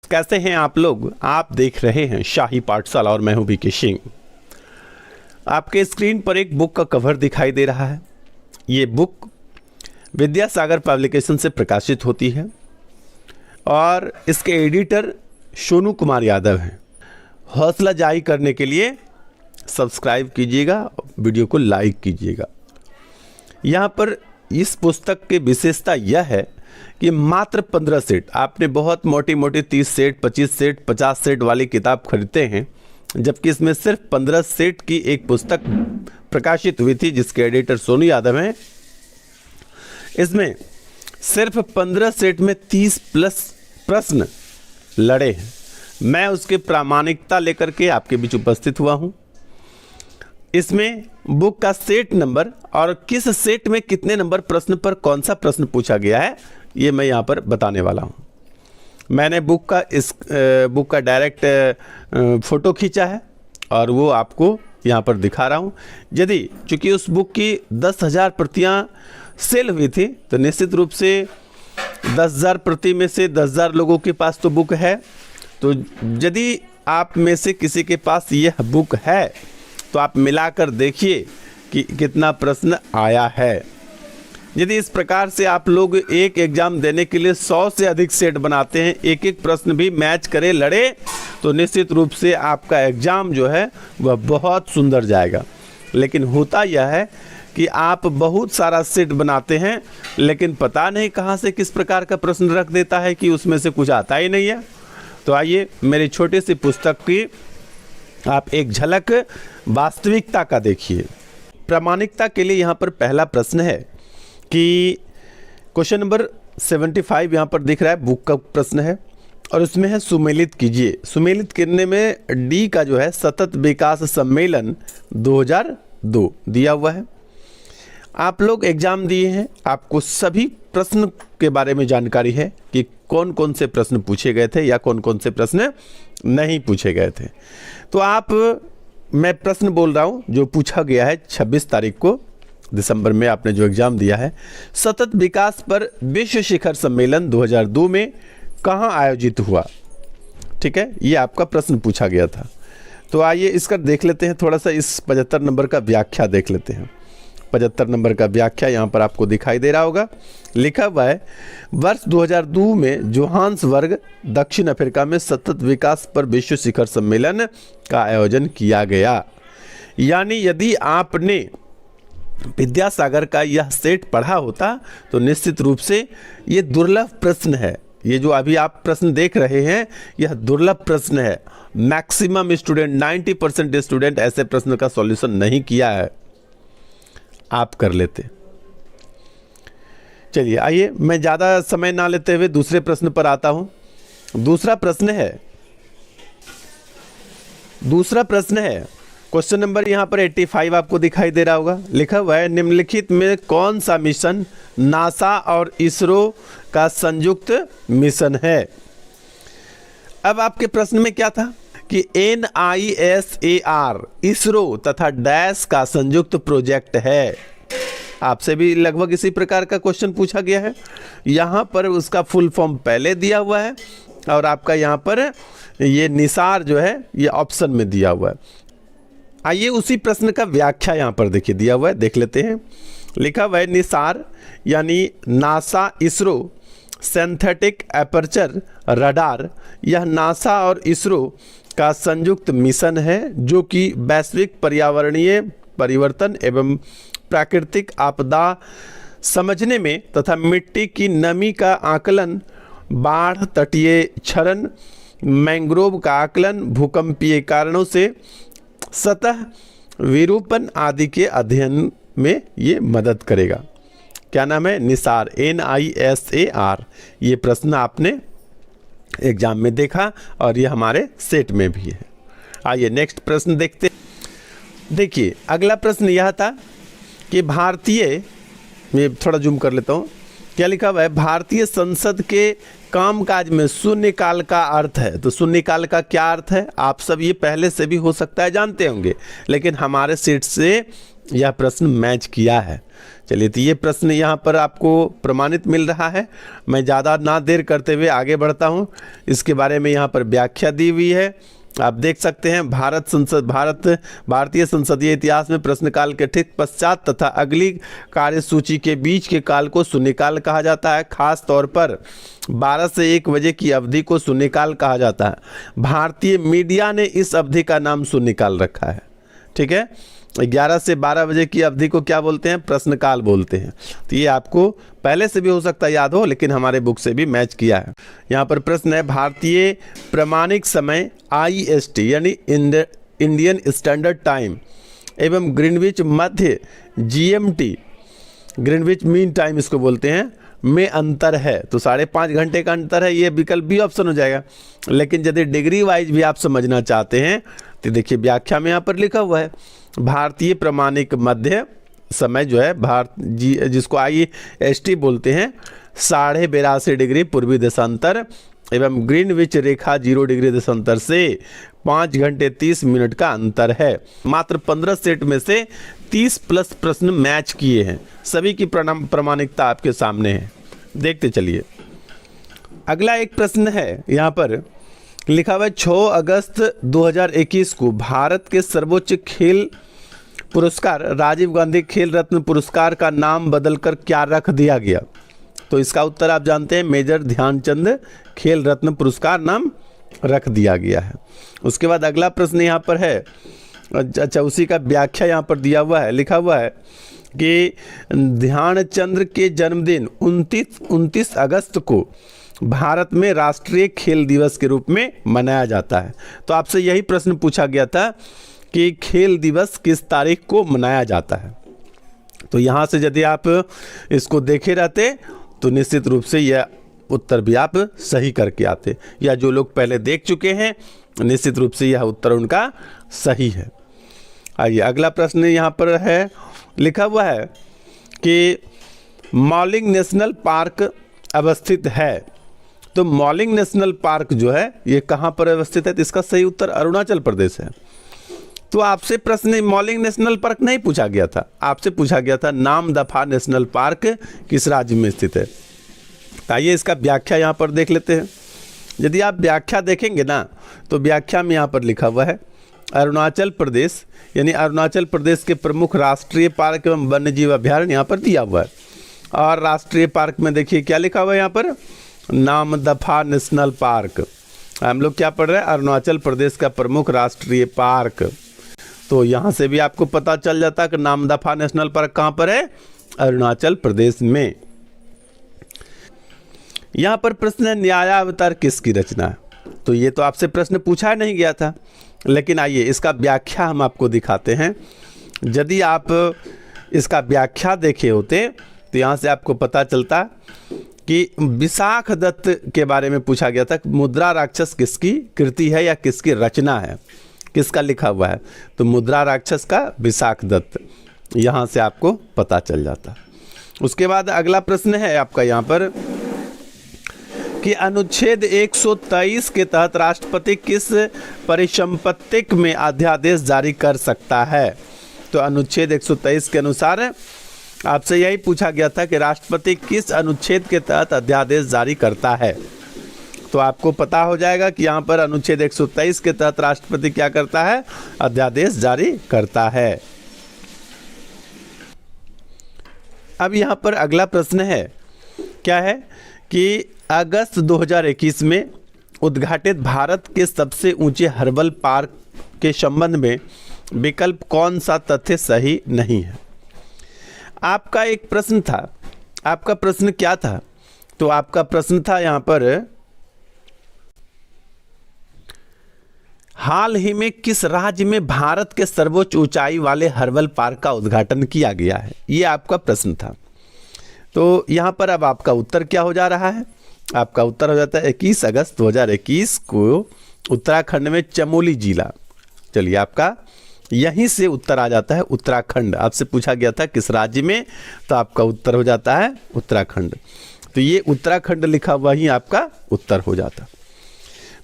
कैसे हैं आप लोग? आप देख रहे हैं शाही पाठशाला और मैं हूं बीके सिंह। आपके स्क्रीन पर एक बुक का कवर दिखाई दे रहा है। ये बुक विद्यासागर पब्लिकेशन से प्रकाशित होती है और इसके एडिटर सोनू कुमार यादव हैं। हौसला जारी करने के लिए सब्सक्राइब कीजिएगा, वीडियो को लाइक कीजिएगा। यहाँ पर इस पुस्तक की विशेषता यह है कि मात्र 15 सेट, आपने बहुत मोटी मोटी 30 सेट, 25 सेट, 50 सेट वाली किताब खरीदते हैं, जबकि इसमें सिर्फ 15 सेट की एक पुस्तक प्रकाशित हुई थी जिसके एडिटर सोनू यादव हैं। इसमें सिर्फ 15 सेट में 30 प्लस प्रश्न लड़े हैं। मैं उसकी प्रामाणिकता लेकर के आपके बीच उपस्थित हुआ हूं। इसमें बुक का सेट नंबर और किस सेट में कितने नंबर प्रश्न पर कौन सा प्रश्न पूछा गया है, ये मैं यहाँ पर बताने वाला हूँ। मैंने बुक का डायरेक्ट फ़ोटो खींचा है और वो आपको यहाँ पर दिखा रहा हूँ। यदि चूँकि उस बुक की 10,000 प्रतियाँ सेल हुई थी तो निश्चित रूप से 10,000 प्रति में से 10,000 लोगों के पास तो बुक है। तो यदि आप में से किसी के पास यह बुक है तो आप मिलाकर देखिए कि कितना प्रश्न आया है। यदि इस प्रकार से आप लोग एक एग्ज़ाम देने के लिए 100 से अधिक सेट बनाते हैं, एक एक प्रश्न भी मैच करे, लड़े, तो निश्चित रूप से आपका एग्ज़ाम जो है वह बहुत सुंदर जाएगा। लेकिन होता यह है कि आप बहुत सारा सेट बनाते हैं लेकिन पता नहीं कहाँ से किस प्रकार का प्रश्न रख देता है कि उसमें से कुछ आता ही नहीं है। तो आइए मेरी छोटी सी पुस्तक की आप एक झलक वास्तविकता का देखिए। प्रामाणिकता के लिए यहाँ पर पहला प्रश्न है कि क्वेश्चन नंबर 75 यहाँ पर दिख रहा है, बुक का प्रश्न है और उसमें है सुमेलित कीजिए। सुमेलित करने में डी का जो है सतत विकास सम्मेलन 2002 दिया हुआ है। आप लोग एग्ज़ाम दिए हैं, आपको सभी प्रश्न के बारे में जानकारी है कि कौन कौन से प्रश्न पूछे गए थे या कौन कौन से प्रश्न नहीं पूछे गए थे। तो मैं प्रश्न बोल रहा हूं जो पूछा गया है 26 तारीख को दिसंबर में आपने जो एग्ज़ाम दिया है। सतत विकास पर विश्व शिखर सम्मेलन 2002 में कहां आयोजित हुआ? ठीक है, ये आपका प्रश्न पूछा गया था। तो आइए इसका देख लेते हैं, थोड़ा सा इस 75 नंबर का व्याख्या देख लेते हैं। 75 नंबर का व्याख्या यहाँ पर आपको दिखाई दे रहा होगा। लिखा हुआ है, वर्ष 2002 में जोहान्सबर्ग दक्षिण अफ्रीका में सतत विकास पर विश्व शिखर सम्मेलन का आयोजन किया गया। यानी यदि आपने विद्यासागर का यह सेट पढ़ा होता तो निश्चित रूप से ये दुर्लभ प्रश्न है। ये जो अभी आप प्रश्न देख रहे हैं यह दुर्लभ प्रश्न है। मैक्सिमम स्टूडेंट 90% स्टूडेंट ऐसे प्रश्न का सॉल्यूशन नहीं किया है, आप कर लेते। चलिए आइए मैं ज़्यादा समय ना लेते हुए दूसरे प्रश्न पर आता हूं। दूसरा प्रश्न है क्वेश्चन नंबर यहाँ पर 85 आपको दिखाई दे रहा होगा। लिखा हुआ है, निम्नलिखित में कौन सा मिशन नासा और इसरो का संयुक्त मिशन है? अब आपके प्रश्न में क्या था कि NISAR इसरो तथा डैश का संयुक्त प्रोजेक्ट है। आपसे भी लगभग इसी प्रकार का क्वेश्चन पूछा गया है। यहाँ पर उसका फुल फॉर्म पहले दिया हुआ है और आपका यहाँ पर ये निसार जो है ये ऑप्शन में दिया हुआ है। आइए उसी प्रश्न का व्याख्या यहाँ पर देखिए दिया हुआ है, देख लेते हैं। लिखा हुआ है, निसार यानी NASA ISRO synthetic aperture radar, यह नासा और इसरो का संयुक्त मिशन है जो कि वैश्विक पर्यावरणीय परिवर्तन एवं प्राकृतिक आपदा समझने में तथा मिट्टी की नमी का आकलन, बाढ़, तटीय क्षरण, मैंग्रोव का आकलन, भूकंपीय कारणों से सतह विरूपण आदि के अध्ययन में ये मदद करेगा। क्या नाम है? निसार, NISAR। ये प्रश्न आपने एग्जाम में देखा और ये हमारे सेट में भी है। आइए नेक्स्ट प्रश्न देखते। देखिए अगला प्रश्न यह था कि भारतीय, मैं थोड़ा जूम कर लेता हूँ, क्या लिखा हुआ है, भारतीय संसद के कामकाज में शून्यकाल का अर्थ है। तो शून्यकाल का क्या अर्थ है आप सब ये पहले से भी हो सकता है जानते होंगे, लेकिन हमारे सेट से यह प्रश्न मैच किया है। चलिए, तो ये प्रश्न यहाँ पर आपको प्रमाणित मिल रहा है। मैं ज़्यादा ना देर करते हुए आगे बढ़ता हूँ। इसके बारे में यहाँ पर व्याख्या दी हुई है, आप देख सकते हैं। भारतीय संसदीय इतिहास में प्रश्नकाल के ठीक पश्चात तथा अगली कार्यसूची के बीच के काल को शून्यकाल कहा जाता है। खास तौर पर 12 से 1 बजे की अवधि को शून्यकाल कहा जाता है। भारतीय मीडिया ने इस अवधि का नाम शून्यकाल रखा है। ठीक है, 11 से 12 बजे की अवधि को क्या बोलते हैं? प्रश्नकाल बोलते हैं। तो ये आपको पहले से भी हो सकता है याद हो, लेकिन हमारे बुक से भी मैच किया है। यहाँ पर प्रश्न है, भारतीय प्रमाणिक समय IST यानी इंडियन स्टैंडर्ड टाइम एवं ग्रीनविच मध्य GMT, ग्रीनविच मीन टाइम इसको बोलते हैं, में अंतर है। तो 5.5 घंटे का अंतर है, ये विकल्प भी ऑप्शन हो जाएगा। लेकिन यदि डिग्री वाइज भी आप समझना चाहते हैं तो देखिए व्याख्या में यहाँ पर लिखा हुआ है, भारतीय प्रमाणिक मध्य समय जो है जिसको IST बोलते हैं 82.5 डिग्री पूर्वी देशांतर एवं ग्रीनविच रेखा 0 डिग्री देशांतर से 5 घंटे 30 मिनट का अंतर है। मात्र 15 सेट में से 30 प्लस प्रश्न मैच किए हैं। सभी की प्रामाणिकता आपके सामने है, देखते चलिए। अगला एक प्रश्न है, यहाँ पर लिखा हुआ है 6 अगस्त 2021 को भारत के सर्वोच्च खेल पुरस्कार राजीव गांधी खेल रत्न पुरस्कार का नाम बदलकर क्या रख दिया गया? तो इसका उत्तर आप जानते हैं, मेजर ध्यानचंद खेल रत्न पुरस्कार नाम रख दिया गया है। उसके बाद अगला प्रश्न यहाँ पर है, अच्छा उसी का व्याख्या यहाँ पर दिया हुआ है, लिखा हुआ है कि ध्यानचंद के जन्मदिन 29 अगस्त को भारत में राष्ट्रीय खेल दिवस के रूप में मनाया जाता है। तो आपसे यही प्रश्न पूछा गया था कि खेल दिवस किस तारीख को मनाया जाता है। तो यहाँ से यदि आप इसको देखे रहते तो निश्चित रूप से यह उत्तर भी आप सही करके आते, या जो लोग पहले देख चुके हैं निश्चित रूप से यह उत्तर उनका सही है। आइए अगला प्रश्न यहाँ पर है, लिखा हुआ है कि मॉलिंग नेशनल पार्क अवस्थित है। तो मॉलिंग नेशनल पार्क जो है ये कहाँ पर अवस्थित है? तो इसका सही उत्तर अरुणाचल प्रदेश है। तो आपसे प्रश्न मॉलिंग नेशनल पार्क नहीं पूछा गया था, आपसे पूछा गया था नामदफा नेशनल पार्क किस राज्य में स्थित है। आइए इसका व्याख्या यहाँ पर देख लेते हैं। यदि आप व्याख्या देखेंगे ना तो व्याख्या में यहाँ पर लिखा हुआ है अरुणाचल प्रदेश, यानी अरुणाचल प्रदेश के प्रमुख राष्ट्रीय पार्क एवं वन्यजीव अभ्यारण्य यहाँ पर दिया हुआ है। और राष्ट्रीय पार्क में देखिए क्या लिखा हुआ है यहाँ पर, नामदफा नेशनल पार्क। हम लोग क्या पढ़ रहे हैं? अरुणाचल प्रदेश का प्रमुख राष्ट्रीय पार्क। तो यहाँ से भी आपको पता चल जाता है कि नामदफा नेशनल पार्क कहाँ पर है? अरुणाचल प्रदेश में। यहाँ पर प्रश्न है न्यायावतार किसकी रचना है? तो ये तो आपसे प्रश्न पूछा नहीं गया था, लेकिन आइए इसका व्याख्या हम आपको दिखाते हैं। यदि आप इसका व्याख्या देखे होते तो यहाँ से आपको पता चलता कि विशाख दत्त के बारे में पूछा गया था, मुद्रा राक्षस किसकी कृति है या किसकी रचना है, किसका लिखा हुआ है? तो मुद्रा राक्षस का विशाख दत्त, यहाँ से आपको पता चल जाता। उसके बाद अगला प्रश्न है आपका यहाँ पर कि अनुच्छेद 123 के तहत राष्ट्रपति किस परिसंपत्तिक में अध्यादेश जारी कर सकता है? तो अनुच्छेद 123 के अनुसार आपसे यही पूछा गया था कि राष्ट्रपति किस अनुच्छेद के तहत अध्यादेश जारी करता है। तो आपको पता हो जाएगा कि यहाँ पर अनुच्छेद 123 के तहत राष्ट्रपति क्या करता है? अध्यादेश जारी करता है। अब यहाँ पर अगला प्रश्न है, क्या है कि अगस्त 2021 में उद्घाटित भारत के सबसे ऊंचे हर्बल पार्क के संबंध में विकल्प कौन सा तथ्य सही नहीं है? आपका एक प्रश्न था, आपका प्रश्न क्या था? तो आपका प्रश्न था यहाँ पर, हाल ही में किस राज्य में भारत के सर्वोच्च ऊंचाई वाले हर्बल पार्क का उद्घाटन किया गया है? ये आपका प्रश्न था। तो यहाँ पर अब आपका उत्तर क्या हो जा रहा है? आपका उत्तर हो जाता है 21 अगस्त 2021 को उत्तराखंड में चमोली जिला। चलिए आपका यहीं से उत्तर आ जाता है उत्तराखंड। आपसे पूछा गया था किस राज्य में, तो आपका उत्तर हो जाता है उत्तराखंड। तो ये उत्तराखंड लिखा हुआ ही आपका उत्तर हो जाता।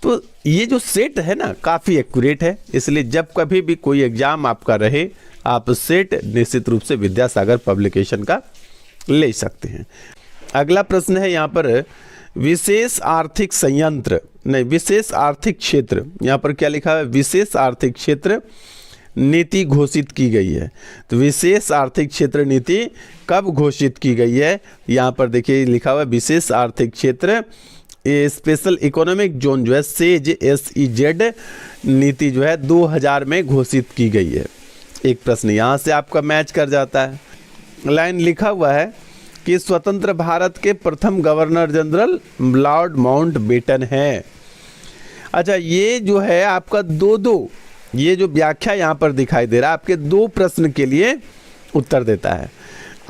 तो ये जो सेट है ना काफ़ी एक्यूरेट है, इसलिए जब कभी भी कोई एग्जाम आपका रहे आप सेट निश्चित रूप से विद्यासागर पब्लिकेशन का ले सकते हैं। अगला प्रश्न है यहाँ पर विशेष आर्थिक संयंत्र, नहीं विशेष आर्थिक क्षेत्र, यहाँ पर क्या लिखा है, विशेष आर्थिक क्षेत्र नीति घोषित की गई है। तो विशेष आर्थिक क्षेत्र नीति कब घोषित की गई है, यहाँ पर देखिए लिखा हुआ है विशेष आर्थिक क्षेत्र स्पेशल इकोनॉमिक जोन जो है सेज SEZ नीति जो है 2000 में घोषित की गई है। एक प्रश्न यहाँ से आपका मैच कर जाता है। लाइन लिखा हुआ है कि स्वतंत्र भारत के प्रथम गवर्नर जनरल लॉर्ड माउंटबेटन है। अच्छा, ये जो है आपका दो ये जो व्याख्या यहाँ पर दिखाई दे रहा है आपके 2 प्रश्न के लिए उत्तर देता है।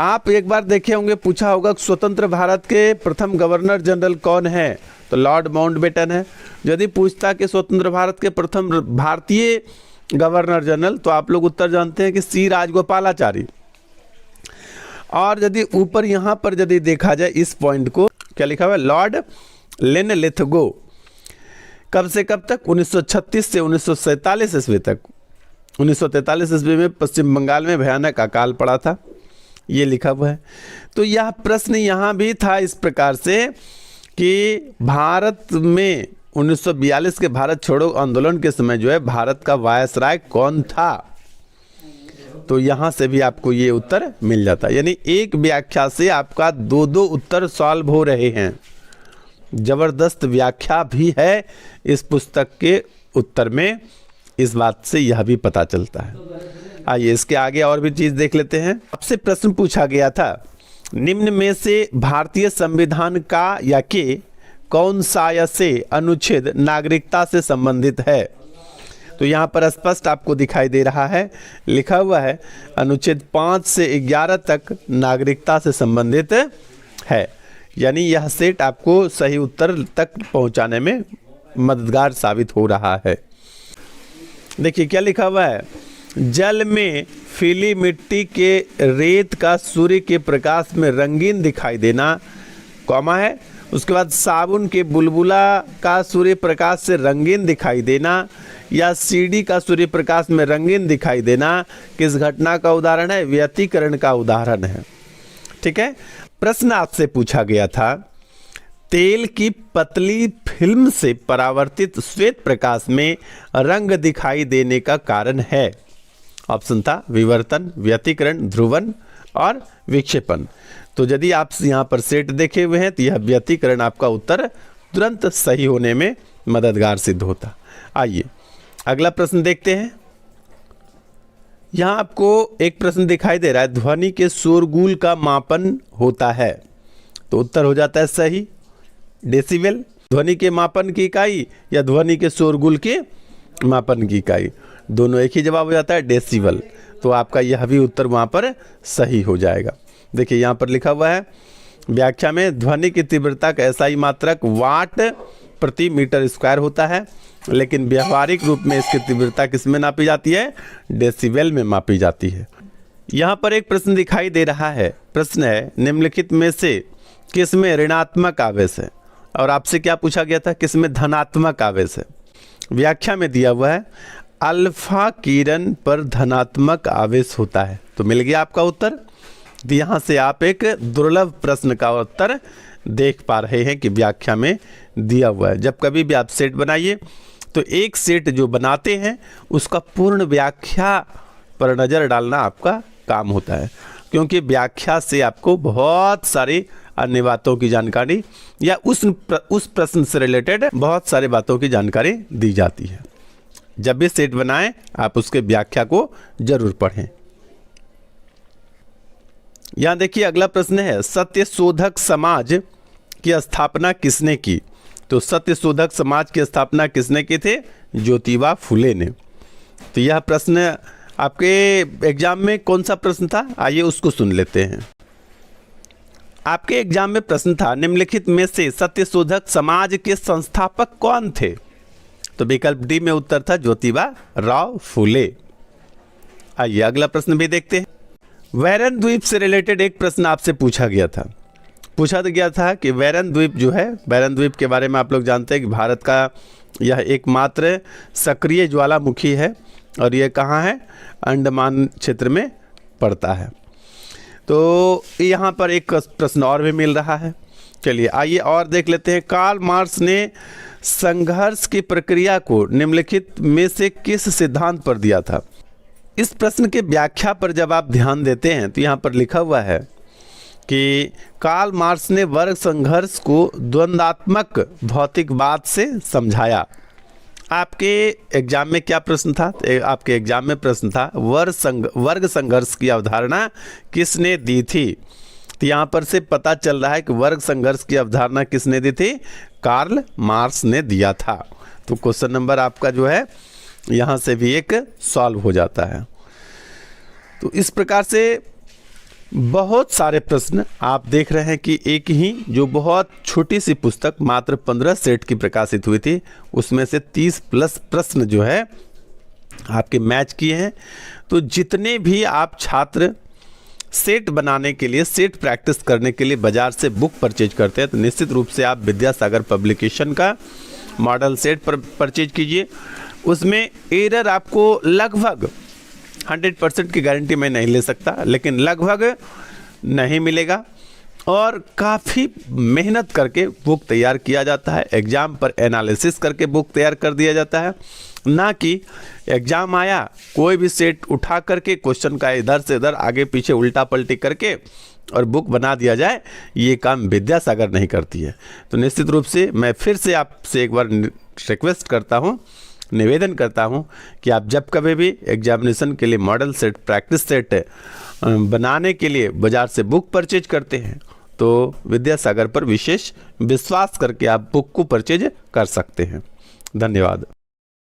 आप एक बार देखे होंगे, पूछा होगा स्वतंत्र भारत के प्रथम गवर्नर जनरल कौन है, तो लॉर्ड माउंटबेटन है। यदि पूछता कि स्वतंत्र भारत के प्रथम भारतीय गवर्नर जनरल, तो आप लोग उत्तर जानते हैं कि C राजगोपालाचारी। और यदि ऊपर यहाँ पर यदि देखा जाए इस पॉइंट को, क्या लिखा हुआ है, लॉर्ड लिनलिथगो। कब से कब तक, 1936 से 1947 ईस्वी तक। 1943 ईस्वी में पश्चिम बंगाल में भयानक अकाल पड़ा था, ये लिखा हुआ है। तो यह प्रश्न यहाँ भी था इस प्रकार से कि भारत में 1942 के भारत छोड़ो आंदोलन के समय जो है भारत का वायसराय कौन था, तो यहाँ से भी आपको ये उत्तर मिल जाता है। यानी एक व्याख्या से आपका 2 उत्तर सॉल्व हो रहे हैं। जबरदस्त व्याख्या भी है इस पुस्तक के उत्तर में, इस बात से यह भी पता चलता है। आइए इसके आगे और भी चीज देख लेते हैं। आपसे प्रश्न पूछा गया था, निम्न में से भारतीय संविधान का या के कौन सा या से अनुच्छेद नागरिकता से संबंधित है। तो यहाँ पर स्पष्ट आपको दिखाई दे रहा है, लिखा हुआ है अनुच्छेद 5 से 11 तक नागरिकता से संबंधित है। यानी यह सेट आपको सही उत्तर तक पहुँचाने में मददगार साबित हो रहा है। देखिए क्या लिखा हुआ है, जल में फीली मिट्टी के रेत का सूर्य के प्रकाश में रंगीन दिखाई देना, कॉमा है, उसके बाद साबुन के बुलबुला का सूर्य प्रकाश से रंगीन दिखाई देना या सीढ़ी का सूर्य प्रकाश में रंगीन दिखाई देना किस घटना का उदाहरण है, व्यतिकरण का उदाहरण है। ठीक है, प्रश्न आपसे पूछा गया था, तेल की पतली फिल्म से परावर्तित श्वेत प्रकाश में रंग दिखाई देने का कारण है। ऑप्शन था विवर्तन, व्यतिकरण, ध्रुवन और विक्षेपण। तो यदि आप यहाँ पर सेट देखे हुए हैं तो यह व्यतिकरण आपका उत्तर तुरंत सही होने में मददगार सिद्ध होता। आइए अगला प्रश्न देखते हैं। यहाँ आपको एक प्रश्न दिखाई दे रहा है, ध्वनि के शोरगुल का मापन होता है, तो उत्तर हो जाता है सही डेसिबल। ध्वनि के मापन की इकाई या ध्वनि के शोरगुल के मापन की इकाई, दोनों एक ही जवाब हो जाता है डेसिबल। तो आपका यह भी उत्तर वहाँ पर सही हो जाएगा। देखिए यहाँ पर लिखा हुआ है व्याख्या में, ध्वनि की तीव्रता का ऐसा ही मात्रक वाट प्रति मीटर स्क्वायर होता है, लेकिन व्यवहारिक रूप में इसकी तीव्रता किस में नापी जाती है, डेसिबल में मापी जाती है। यहाँ पर एक प्रश्न दिखाई दे रहा है, प्रश्न है निम्नलिखित में से किस में ऋणात्मक आवेश है, और आपसे क्या पूछा गया था, किस में धनात्मक आवेश है। व्याख्या में दिया हुआ है अल्फा किरण पर धनात्मक आवेश होता है, तो मिल गया आपका उत्तर। यहाँ से आप एक दुर्लभ प्रश्न का उत्तर देख पा रहे हैं कि व्याख्या में दिया हुआ है। जब कभी भी आप सेट बनाइए तो एक सेट जो बनाते हैं उसका पूर्ण व्याख्या पर नज़र डालना आपका काम होता है, क्योंकि व्याख्या से आपको बहुत सारी अन्य बातों की जानकारी या उस प्रश्न से रिलेटेड बहुत सारी बातों की जानकारी दी जाती है। जब भी सेट बनाएं आप उसके व्याख्या को जरूर पढ़ें। यहाँ देखिए अगला प्रश्न है, सत्यशोधक समाज की स्थापना किसने की। तो सत्यशोधक समाज की स्थापना किसने की थे, ज्योतिबा फुले ने। तो यह प्रश्न आपके एग्जाम में कौन सा प्रश्न था, आइए उसको सुन लेते हैं। आपके एग्जाम में प्रश्न था, निम्नलिखित में से सत्यशोधक समाज के संस्थापक कौन थे। तो विकल्प डी में उत्तर था ज्योतिबा राव फुले। आइए अगला प्रश्न भी देखते हैं। वैरन द्वीप से रिलेटेड एक प्रश्न आपसे पूछा गया था कि वैरन द्वीप जो है, वैरन द्वीप के बारे में आप लोग जानते हैं कि भारत का यह एकमात्र सक्रिय ज्वालामुखी है और ये कहाँ है, अंडमान क्षेत्र में पड़ता है। तो यहाँ पर एक प्रश्न और भी मिल रहा है, चलिए आइए और देख लेते हैं। कार्ल मार्क्स ने संघर्ष की प्रक्रिया को निम्नलिखित में से किस सिद्धांत पर दिया था? इस प्रश्न के व्याख्या पर जब आप ध्यान देते हैं तो यहाँ पर लिखा हुआ है कि कार्ल मार्क्स ने वर्ग संघर्ष को द्वंद्वात्मक भौतिकवाद से समझाया। आपके एग्जाम में क्या प्रश्न था? आपके एग्जाम में प्रश्न था वर्ग संघर्ष की अवधारणा किसने दी थी? तो यहाँ पर से पता चल रहा है कि वर्ग संघर्ष की अवधारणा किसने दी थी? कार्ल मार्क्स ने दिया था। तो क्वेश्चन नंबर आपका जो है यहाँ से भी एक सॉल्व हो जाता है। तो इस प्रकार से बहुत सारे प्रश्न आप देख रहे हैं कि एक ही जो बहुत छोटी सी पुस्तक मात्र 15 सेट की प्रकाशित हुई थी, उसमें से 30+ प्रश्न जो है आपके मैच किए हैं। तो जितने भी आप छात्र सेट बनाने के लिए, सेट प्रैक्टिस करने के लिए बाजार से बुक परचेज करते हैं, तो निश्चित रूप से आप विद्यासागर पब्लिकेशन का मॉडल सेट पर परचेज कीजिए। उसमें एरर आपको लगभग 100% की गारंटी मैं नहीं ले सकता, लेकिन लगभग नहीं मिलेगा। और काफ़ी मेहनत करके बुक तैयार किया जाता है, एग्ज़ाम पर एनालिसिस करके बुक तैयार कर दिया जाता है, ना कि एग्ज़ाम आया कोई भी सेट उठा करके क्वेश्चन का इधर से इधर आगे पीछे उल्टा पलटी करके और बुक बना दिया जाए। ये काम विद्यासागर नहीं करती है। तो निश्चित रूप से मैं फिर से आपसे एक बार रिक्वेस्ट करता हूँ, निवेदन करता हूं कि आप जब कभी भी एग्जामिनेशन के लिए मॉडल सेट, प्रैक्टिस सेट बनाने के लिए बाजार से बुक परचेज करते हैं, तो विद्यासागर पर विशेष विश्वास करके आप बुक को परचेज कर सकते हैं। धन्यवाद।